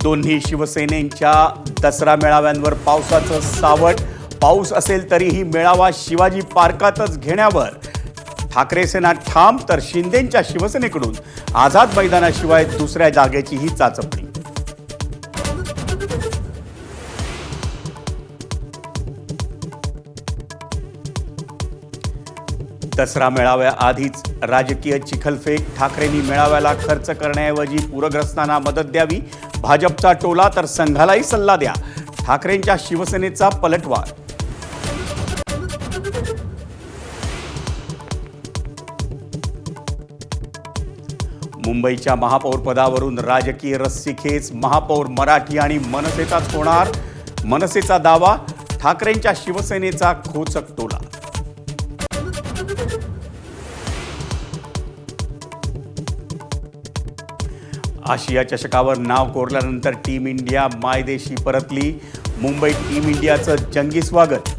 दोन्ही शिवसेनेच्या दसरा मेळाव्यांवर पावसाचं सावट. पाऊस असेल तरीही मेळावा शिवाजी पार्कातच घेण्यावर ठाकरे सेना ठाम, तर शिंदेंच्या शिवसेनेकडून आझाद मैदानाशिवाय दुसऱ्या जागेचीही चाचपणी. दसरा मेळाव्याआधीच राजकीय चिखलफेक. ठाकरेंनी मेळाव्याला खर्च करण्याऐवजी पूरग्रस्तांना मदत द्यावी, भाजपचा टोला. तर संघालाही सल्ला द्या, ठाकरेंच्या शिवसेनेचा पलटवार. मुंबईच्या महापौरपदावरून राजकीय रस्सीखेच. महापौर मराठी आणि मनसेचाच होणार, मनसेचा दावा. ठाकरेंच्या शिवसेनेचा खोचक टोला. आशिया चषकावर नाव कोरल्यानंतर टीम इंडिया मायदेशी परतली. मुंबईत टीम इंडियाचं जंगी स्वागत.